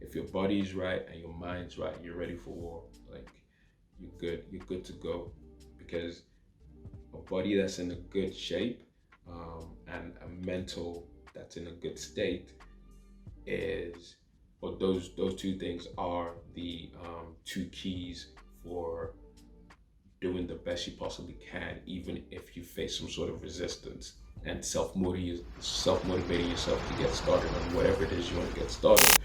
If your body's right and your mind's right, you're ready for war. Like you're good to go. Because a body that's in a good shape, and a mental that's in a good state is, or those two things are the two keys for doing the best you possibly can, even if you face some sort of resistance, and self motivating yourself to get started on whatever it is you want to get started.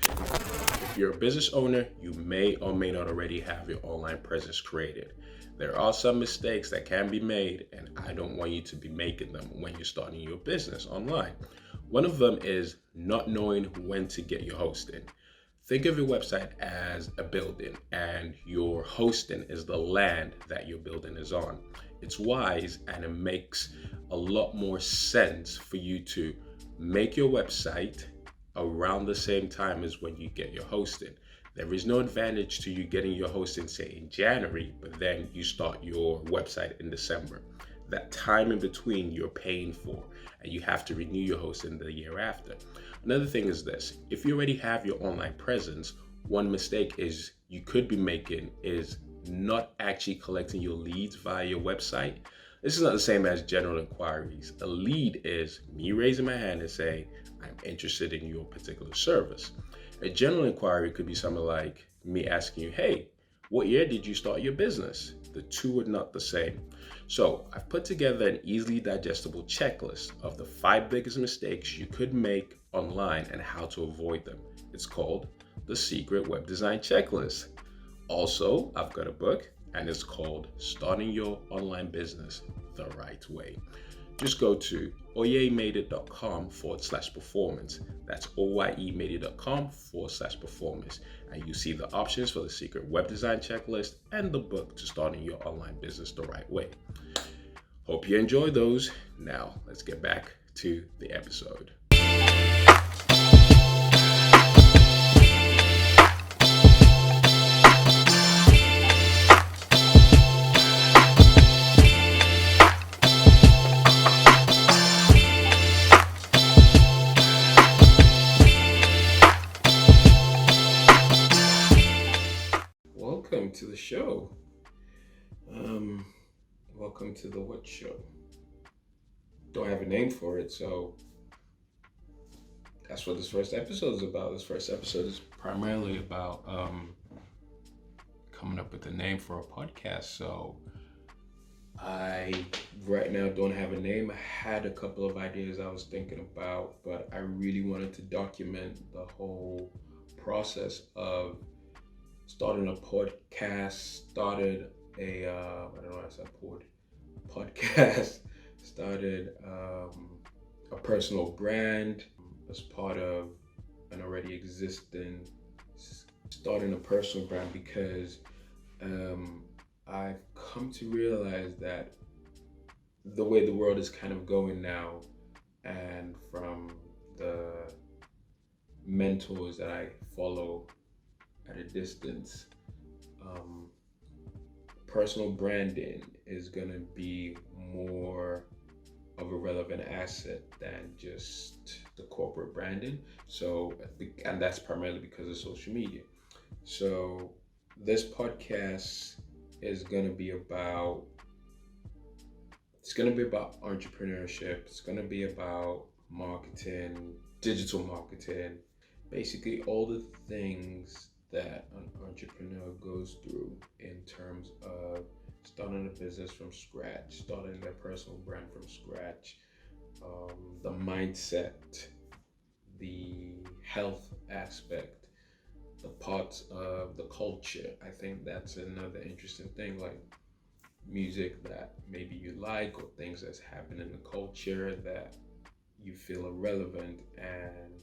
If you're a business owner, you may or may not already have your online presence created. There are some mistakes that can be made, and I don't want you to be making them when you're starting your business online. One of them is not knowing when to get your hosting. Think of your website as a building, and your hosting is the land that your building is on. It's wise and it makes a lot more sense for you to make your website around the same time as when you get your hosting. There is no advantage to you getting your hosting, say, in January, but then you start your website in December. That time in between you're paying for, and you have to renew your hosting the year after. Another thing is this: if you already have your online presence, one mistake is you could be making is not actually collecting your leads via your website. This is not the same as general inquiries. A lead is me raising my hand and saying, I'm interested in your particular service. A general inquiry could be something like me asking you, hey, what year did you start your business? The two are not the same. So I've put together an easily digestible checklist of the 5 biggest mistakes you could make online and how to avoid them. It's called the Secret Web Design Checklist. Also, I've got a book and it's called Starting Your Online Business the Right Way. Just go to oyemedia.com/performance. That's oyemedia.com/performance. And you see the options for the Secret Web Design Checklist and the book to starting your online business the right way. Hope you enjoy those. Now, let's get back to the episode. Welcome to the show. Welcome to the What Show. Don't have a name for it, so that's what this first episode is about. This first episode is primarily about coming up with a name for a podcast. So I right now don't have a name. I had a couple of ideas I was thinking about, but I really wanted to document the whole process of starting a podcast, started a I don't know how to say podcast, started a personal brand as part of an already existing, starting a personal brand because I've come to realize that the way the world is kind of going now, and from the mentors that I follow at a distance, personal branding is going to be more of a relevant asset than just the corporate branding. So, and that's primarily because of social media. So this podcast is going to be about, it's going to be about entrepreneurship. It's going to be about marketing, digital marketing, basically all the things that an entrepreneur goes through in terms of starting a business from scratch, starting their personal brand from scratch, the mindset, the health aspect, the parts of the culture. I think that's another interesting thing, like music that maybe you like, or things that's happening in the culture that you feel are relevant and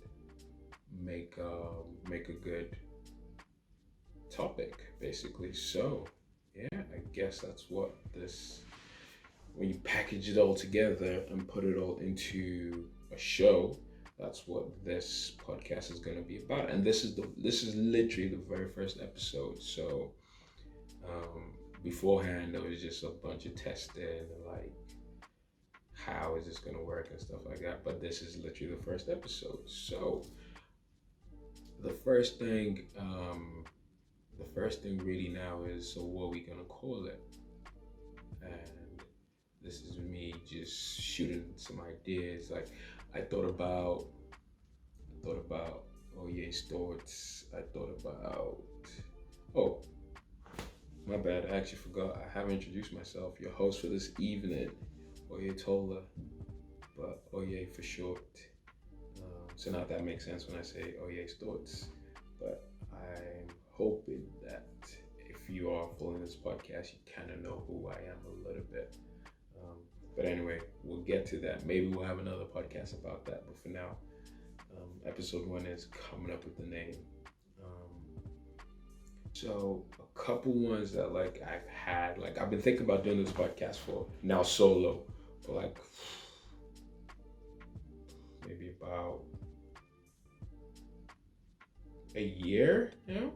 make a good topic, basically. So yeah, I guess that's what this, when you package it all together and put it all into a show, that's what this podcast is going to be about. And this is literally the very first episode. So beforehand there was just a bunch of testing and like, how is this going to work and stuff like that, but this is literally the first episode. So the first thing, the first thing really now is, so what are we gonna call it? And this is me just shooting some ideas. Like I thought about Oye's thoughts. I thought about, oh, my bad. I actually forgot. I haven't introduced myself. Your host for this evening, Oye Tola, but Oye for short. So now that makes sense when I say Oye's thoughts. But I'm hoping that if you are following this podcast, you kind of know who I am a little bit. But anyway, we'll get to that. Maybe we'll have another podcast about that. But for now, episode 1 is coming up with the name. So a couple ones that like I've had, like I've been thinking about doing this podcast for now solo for like maybe about a year now.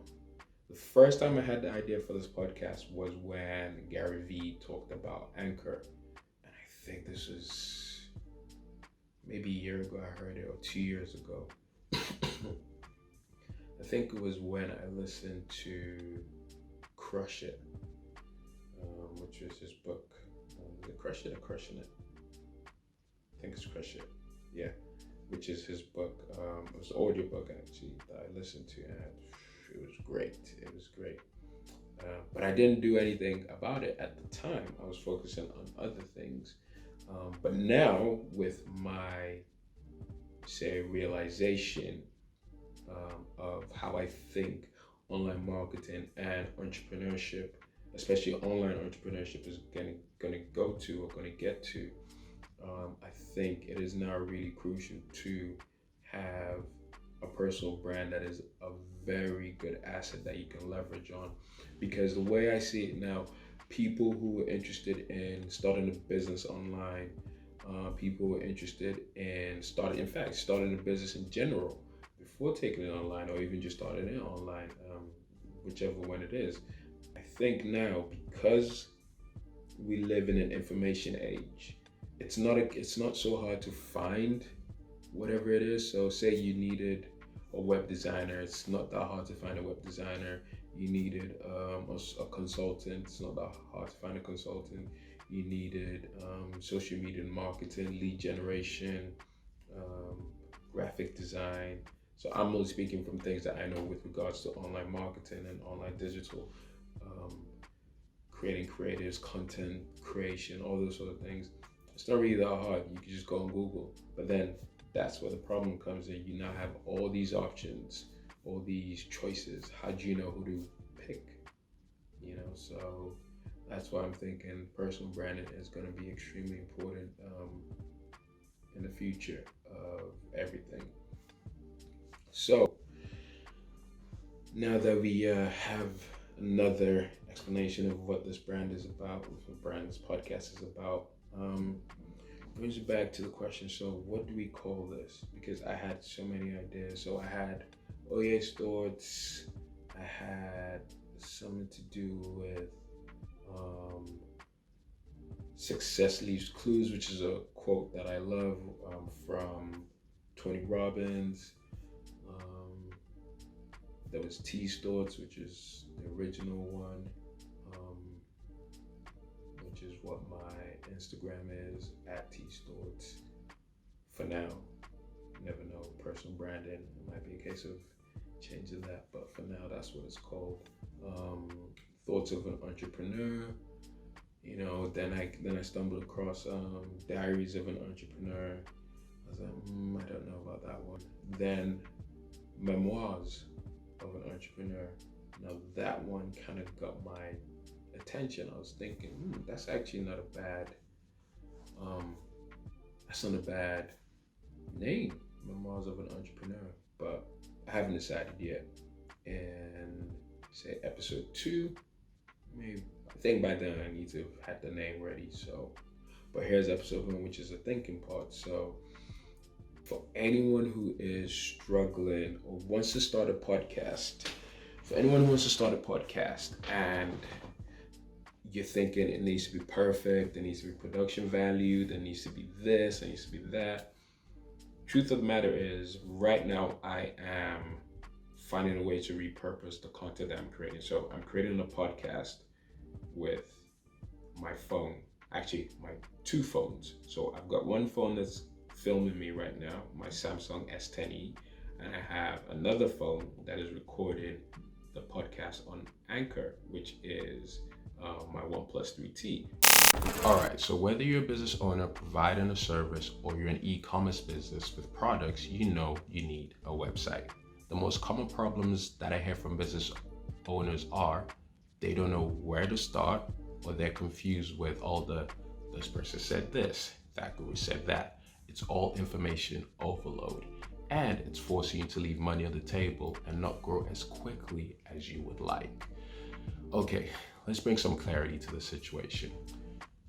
The first time I had the idea for this podcast was when Gary Vee talked about Anchor. And I think this was maybe a year ago I heard it, or 2 years ago. I think it was when I listened to Crush It, which was his book. Is it Crush It or Crushing It? I think it's Crush It. Yeah, which is his book. It was an audio book actually that I listened to, and it was great. It was great. But I didn't do anything about it at the time. I was focusing on other things. But now with my, say, realization of how I think online marketing and entrepreneurship, especially online entrepreneurship, is gonna go to or gonna get to, I think it is now really crucial to have a personal brand that is a very good asset that you can leverage on. Because the way I see it now, people who are interested in starting a business online, people who are interested in starting a business in general before taking it online, or even just starting it online, whichever one it is. I think now, because we live in an information age, it's not so hard to find whatever it is. So say you needed a web designer, it's not that hard to find a web designer. You needed a consultant, it's not that hard to find a consultant. You needed social media marketing, lead generation, graphic design. So I'm only speaking from things that I know with regards to online marketing and online digital, creating creatives, content creation, all those sort of things. It's not really that hard. You can just go on Google. But then that's where the problem comes in. You now have all these options, all these choices. How do you know who to pick? So that's why I'm thinking personal branding is going to be extremely important in the future of everything. So now that we have another explanation of what this brand is about, what this podcast is about, brings it back to the question, so what do we call this? Because I had so many ideas. So I had Oye's thoughts, I had something to do with success leaves clues, which is a quote that I love from Tony Robbins. There was T's thoughts, which is the original one, which is what my Instagram is, at T's thoughts. For now, you never know, personal branding, it might be a case of changing that, but for now, that's what it's called. Thoughts of an entrepreneur. Then I stumbled across Diaries of an Entrepreneur. I was like, I don't know about that one. Then Memoirs of an Entrepreneur. Now that one kind of got my attention. I was thinking, that's actually not a bad name, Memoirs of an Entrepreneur. But I haven't decided yet. And say episode 2, maybe. I think by then I need to have had the name ready. So, but here's episode 1, which is the thinking part. So, for anyone who is struggling or wants to start a podcast, and you're thinking it needs to be perfect, there needs to be production value, there needs to be this, there needs to be that. Truth of the matter is, right now I am finding a way to repurpose the content that I'm creating. So I'm creating a podcast with my phone, actually my two phones. So I've got one phone that's filming me right now, my Samsung S10e, and I have another phone that is recording the podcast on Anchor, which is my OnePlus 3T. All right, so whether you're a business owner providing a service or you're an e-commerce business with products, you know you need a website. The most common problems that I hear from business owners are they don't know where to start, or they're confused with all this person said this, that guru said that. It's all information overload, and it's forcing you to leave money on the table and not grow as quickly as you would like. Okay, let's bring some clarity to the situation.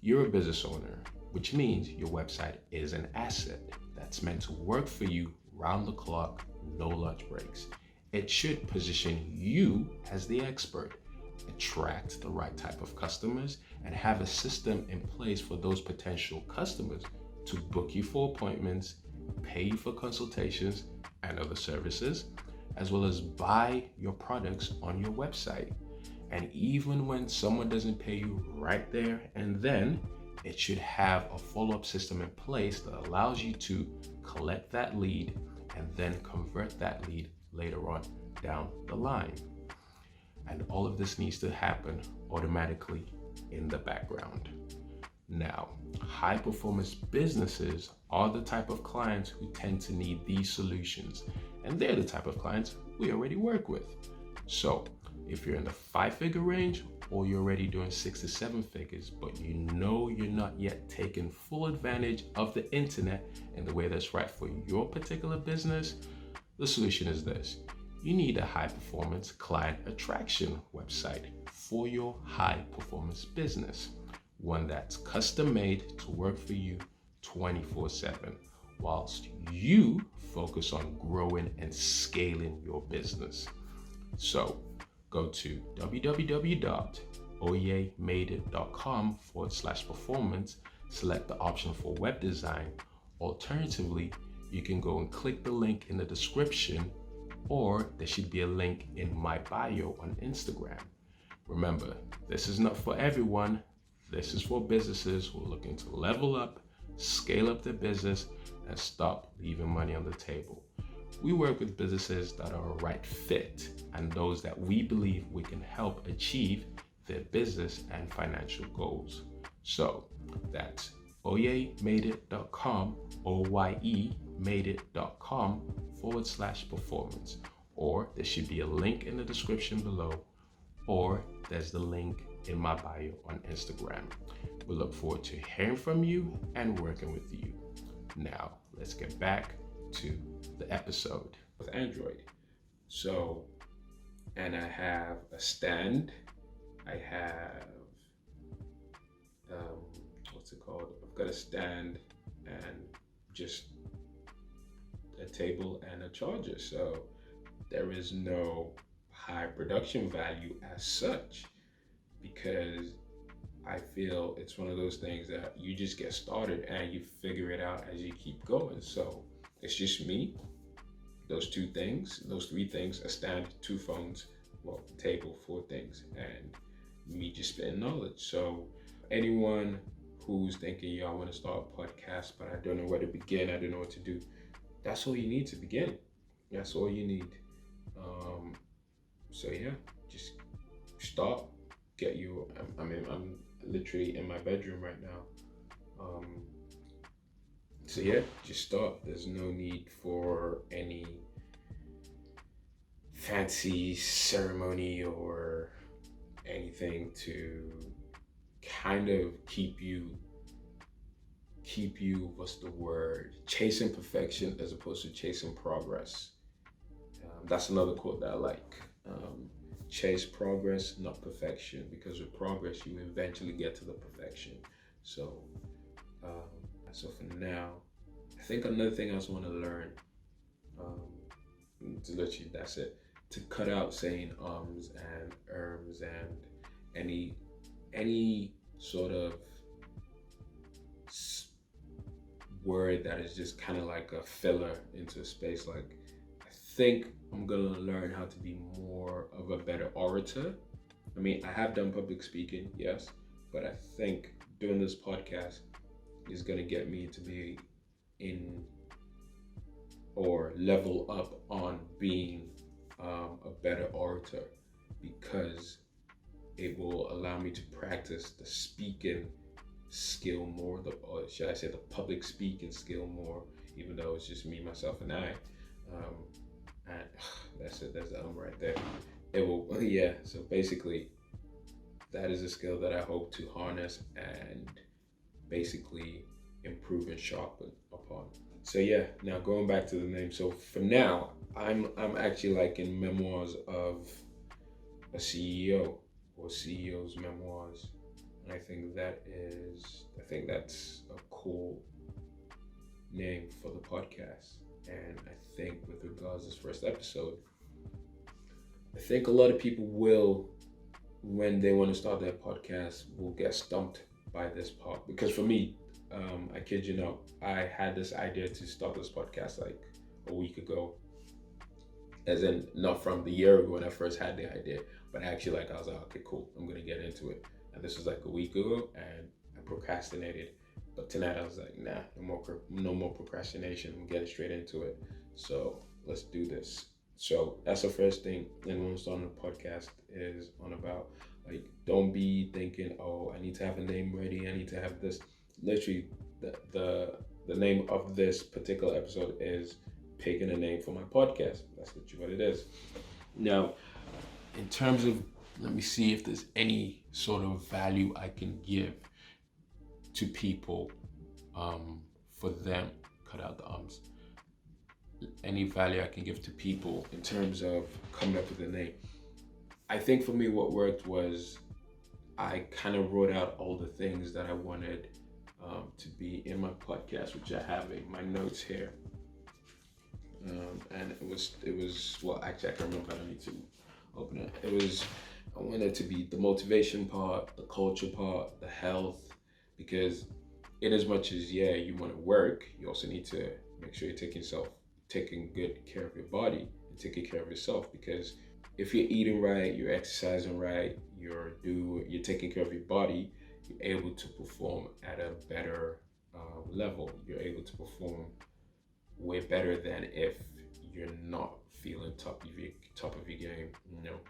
You're a business owner, which means your website is an asset that's meant to work for you round the clock, no lunch breaks. It should position you as the expert, attract the right type of customers, and have a system in place for those potential customers to book you for appointments, pay you for consultations and other services, as well as buy your products on your website. And even when someone doesn't pay you right there and then, it should have a follow-up system in place that allows you to collect that lead and then convert that lead later on down the line. And all of this needs to happen automatically in the background. Now, high performance businesses are the type of clients who tend to need these solutions, and they're the type of clients we already work with. So if you're in the 5-figure range, or you're already doing 6 to 7 figures, but you know you're not yet taking full advantage of the internet in the way that's right for your particular business, the solution is this. You need a high performance client attraction website for your high performance business. One that's custom made to work for you 24/7, whilst you focus on growing and scaling your business. So go to www.oyemadeit.com/performance, select the option for web design. Alternatively, you can go and click the link in the description, or there should be a link in my bio on Instagram. Remember, this is not for everyone. This is for businesses who are looking to level up, scale up their business, and stop leaving money on the table. We work with businesses that are a right fit and those that we believe we can help achieve their business and financial goals. So that's oyemadeit.com, oyemadeit.com/performance, or there should be a link in the description below, or there's the link in my bio on Instagram. We look forward to hearing from you and working with you. Now, let's get back to the episode with Android. So, and I have a stand. I have, what's it called? I've got a stand and just a table and a charger. So there is no high production value as such, because I feel it's one of those things that you just get started and you figure it out as you keep going. So it's just me, those three things, a stand, 2 phones, well, table, 4 things, and me just spitting knowledge. So anyone who's thinking, yo, I want to start a podcast, but I don't know where to begin, I don't know what to do, that's all you need to begin. That's all you need. So yeah, just start, get you, I'm literally in my bedroom right now. So yeah, just start. There's no need for any fancy ceremony or anything to kind of keep you, what's the word? Chasing perfection as opposed to chasing progress. That's another quote that I like. Chase progress, not perfection, because with progress, you eventually get to the perfection. So for now, I think another thing I also want to learn, to literally, that's it, to cut out saying ums and erms and any sort of word that is just kind of like a filler into a space. Like, I think I'm gonna learn how to be more of a better orator. I mean, I have done public speaking, yes, but I think doing this podcast is gonna get me to be in or level up on being a better orator, because it will allow me to practice the speaking skill more, or should I say the public speaking skill more, even though it's just me, myself, and I. Um, and that's it, that's the right there. It will, yeah, so basically, that is a skill that I hope to harness and basically improve and sharpen upon. So yeah, now going back to the name. So for now, I'm actually like in memoirs of a CEO, or CEO's memoirs. And I think that's a cool name for the podcast. And I think with regards to this first episode, I think a lot of people will, when they want to start their podcast, will get stumped by this part. Because for me, I kid you not, I had this idea to start this podcast like a week ago. As in, not from the year ago when I first had the idea, but actually, like, I was like, okay, cool, I'm gonna get into it. And this was like a week ago, and I procrastinated. But tonight I was like, nah, no more procrastination. I'm getting straight into it. So let's do this. So that's the first thing. And when we're starting a podcast is on about, like, don't be thinking, oh, I need to have a name ready. I need to have this. Literally, the name of this particular episode is picking a name for my podcast. That's literally what it is. Now, in terms of, let me see if there's any sort of value I can give to people, for them, cut out the ums, any value I can give to people in terms of coming up with a name. I think for me what worked was I kind of wrote out all the things that I wanted to be in my podcast, which I have in my notes here. And it was well, actually I can't remember, I don't need to open it. I wanted it to be the motivation part, the culture part, the health, because in as much as, yeah, you want to work, you also need to make sure you're taking good care of your body and taking care of yourself. Because if you're eating right, you're exercising right, you're taking care of your body, you're able to perform at a better level. You're able to perform way better than if you're not feeling top of your game. You know,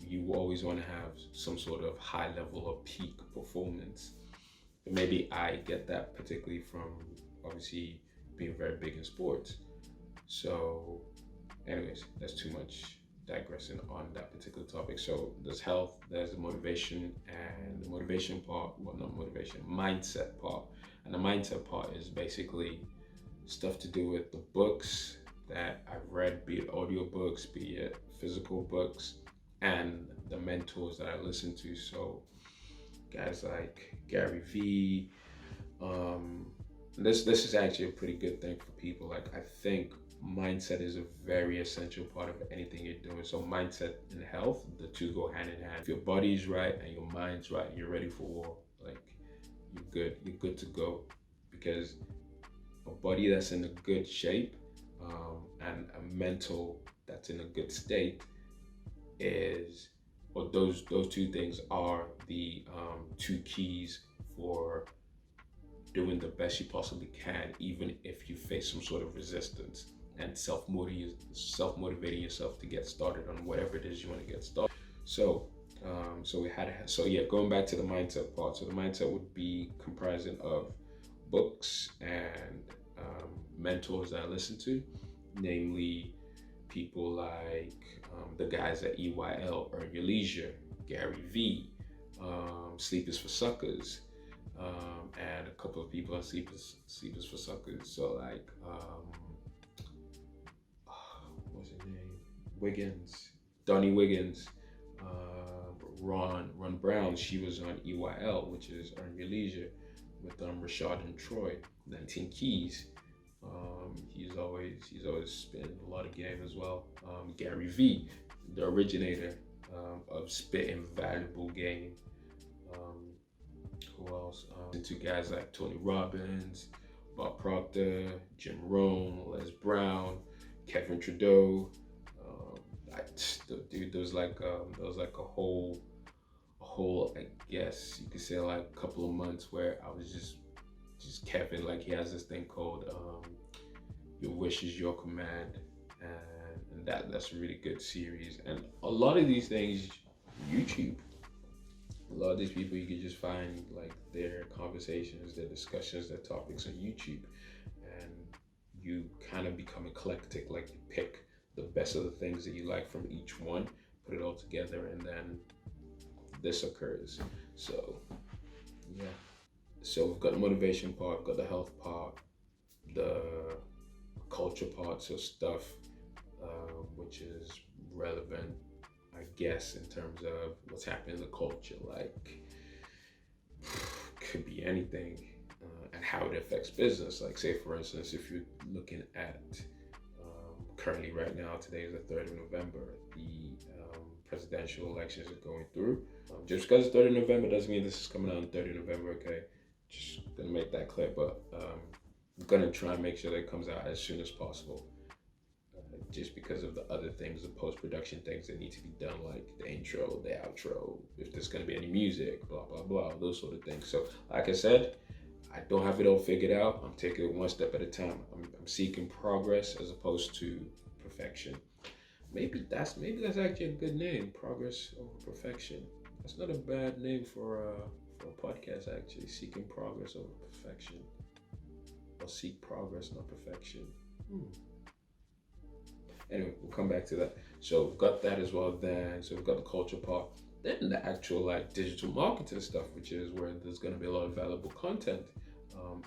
you always want to have some sort of high level of peak performance. And maybe I get that particularly from obviously being very big in sports. So anyways, that's too much digressing on that particular topic. So there's health, there's the motivation, and the motivation part, well, not motivation, mindset part. And the mindset part is basically stuff to do with the books that I've read, be it audiobooks, be it physical books, and the mentors that I listen to. So guys like Gary Vee. This is actually a pretty good thing for people. Like, I think mindset is a very essential part of anything you're doing. So mindset and health, the two go hand in hand. If your body's right and your mind's right, you're ready for war. Like, you're good to go. Because a body that's in a good shape, and a mental that's in a good state is, or those two things are the two keys for doing the best you possibly can, even if you face some sort of resistance, and self-motivating yourself to get started on whatever it is you want to get started. So going back to the mindset part. So the mindset would be comprising of books and mentors that I listen to, namely people like the guys at EYL, Earn Your Leisure, Gary Vee, Sleep is for Suckers, and a couple of people at Sleep is for Suckers. So like, what's his name? Donnie Wiggins, Ron Brown. She was on EYL, which is Earn Your Leisure, with Rashad and Troy. 19 Keys. He's always spitting a lot of game as well. Gary Vee, the originator of spitting valuable game. Who else? Two guys like Tony Robbins, Bob Proctor, Jim Rohn, Les Brown, Kevin Trudeau, dude, there was like a whole, I guess you could say, like a couple of months where I was just kept it. Like he has this thing called Your Wish Is Your Command, and that's a really good series. And a lot of these things, YouTube, a lot of these people you can just find like their conversations, their discussions, their topics on YouTube, and you kind of become eclectic. Like you pick the best of the things that you like from each one, put it all together, and then this occurs. So yeah. So we've got the motivation part, we've got the health part, the culture part, so stuff which is relevant, I guess, in terms of what's happening in the culture. Like, could be anything, and how it affects business. Like, say for instance, if you're looking at currently right now, today is the 3rd of November, the presidential elections are going through. Just because it's 3rd of November doesn't mean this is coming out on 3rd of November, okay? Just gonna make that clear, but I'm gonna try and make sure that it comes out as soon as possible. Just because of the other things, the post-production things that need to be done, like the intro, the outro, if there's gonna be any music, blah, blah, blah, those sort of things. So like I said, I don't have it all figured out. I'm taking it one step at a time. I'm seeking progress as opposed to perfection. Maybe that's actually a good name, progress over perfection. That's not a bad name for a podcast, actually. Seeking progress over perfection, or seek progress, not perfection. Anyway, we'll come back to that. So we've got that as well. Then so we've got the culture part. Then the actual like digital marketing stuff, which is where there's going to be a lot of valuable content,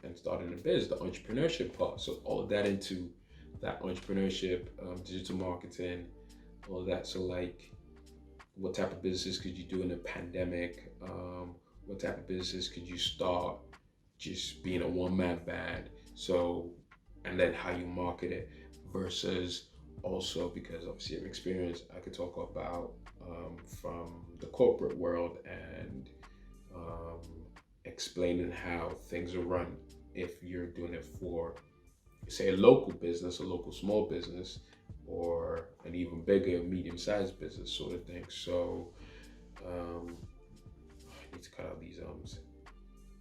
and starting a biz, the entrepreneurship part. So all of that into that entrepreneurship, digital marketing, all of that. So like, what type of businesses could you do in a pandemic? What type of businesses could you start just being a one-man band? So, and then how you market it versus also, because obviously of experience, I could talk about from the corporate world and explaining how things are run if you're doing it for, say, a local business, a local small business, or an even bigger medium-sized business sort of thing. So I need to cut out these ums.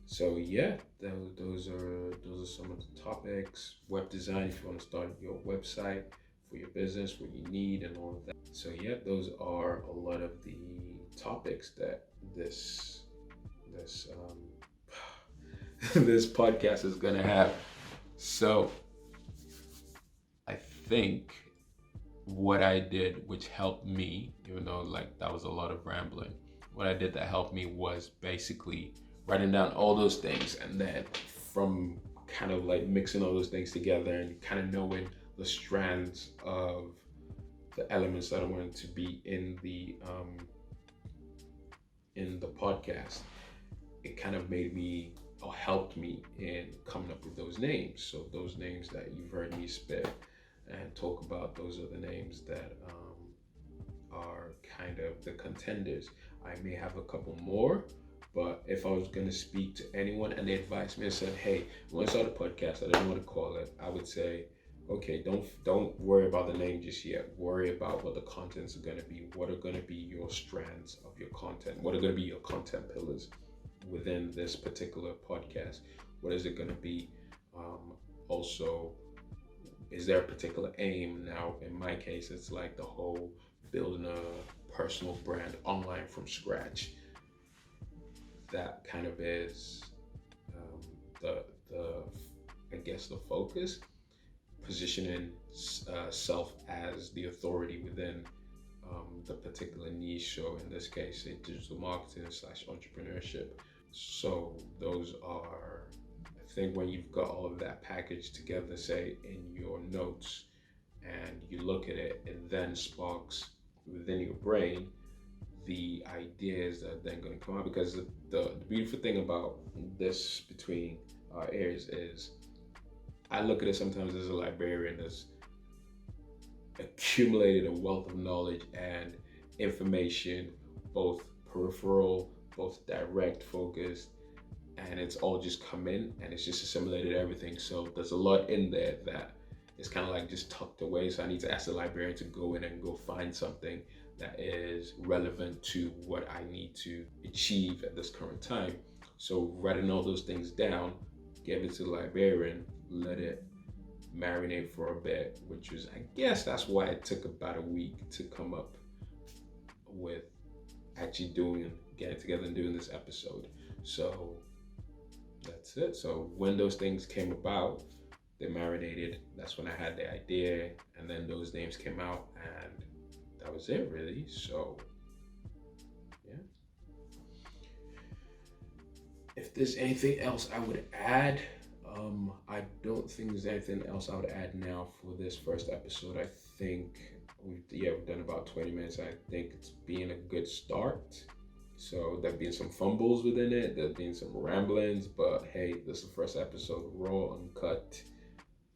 So yeah, those are some of the topics. Web design, if you want to start your website for your business, what you need and all of that. So yeah, those are a lot of the topics that this this podcast is gonna have. So I think what I did, which helped me, even though like that was a lot of rambling, what I did that helped me was basically writing down all those things, and then from kind of like mixing all those things together and kind of knowing the strands of the elements that I wanted to be in the podcast, it kind of made me, or helped me in coming up with those names. So those names that you've heard me spit and talk about, those are the names that are kind of the contenders. I may have a couple more, but if I was going to speak to anyone and they advised me and said, hey, we want to start a podcast, I don't know what to call it, I would say, okay, don't worry about the name just yet. Worry about what the contents are going to be. What are going to be your strands of your content? What are going to be your content pillars within this particular podcast? What is it going to be? Also, is there a particular aim? Now, in my case, it's like the whole building a personal brand online from scratch. That kind of is the I guess the focus. Positioning self as the authority within the particular niche, so in this case, say digital marketing / entrepreneurship. So those are, I think, when you've got all of that packaged together, say in your notes, and you look at it, it then sparks within your brain the ideas that are then going to come out. Because the beautiful thing about this between our ears is, I look at it sometimes as a librarian that's accumulated a wealth of knowledge and information, both peripheral, both direct focused, and it's all just come in and it's just assimilated everything. So there's a lot in there that it's kind of like just tucked away. So I need to ask the librarian to go in and go find something that is relevant to what I need to achieve at this current time. So writing all those things down, give it to the librarian, let it marinate for a bit, which was, I guess that's why it took about a week to come up with actually getting together and doing this episode. So that's it. So when those things came about, they marinated. That's when I had the idea, and then those names came out, and that was it, really. So yeah. If there's anything else I would add, I don't think there's anything else I would add now for this first episode. I think we've done about 20 minutes. I think it's been a good start. So there've been some fumbles within it. There've been some ramblings, but hey, this is the first episode, raw, uncut,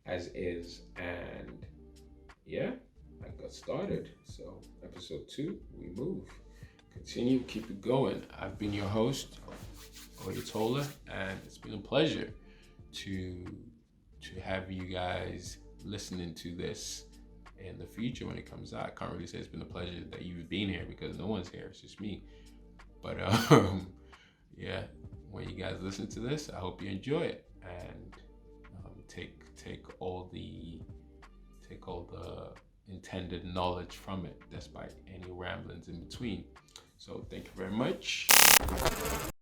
as is, and yeah, I got started. So episode 2, we move. Continue, keep it going. I've been your host, Oyetola, and it's been a pleasure to have you guys listening to this in the future when it comes out. I can't really say it's been a pleasure that you've been here because no one's here, it's just me. But yeah, when you guys listen to this, I hope you enjoy it and take all the intended knowledge from it, despite any ramblings in between. So thank you very much.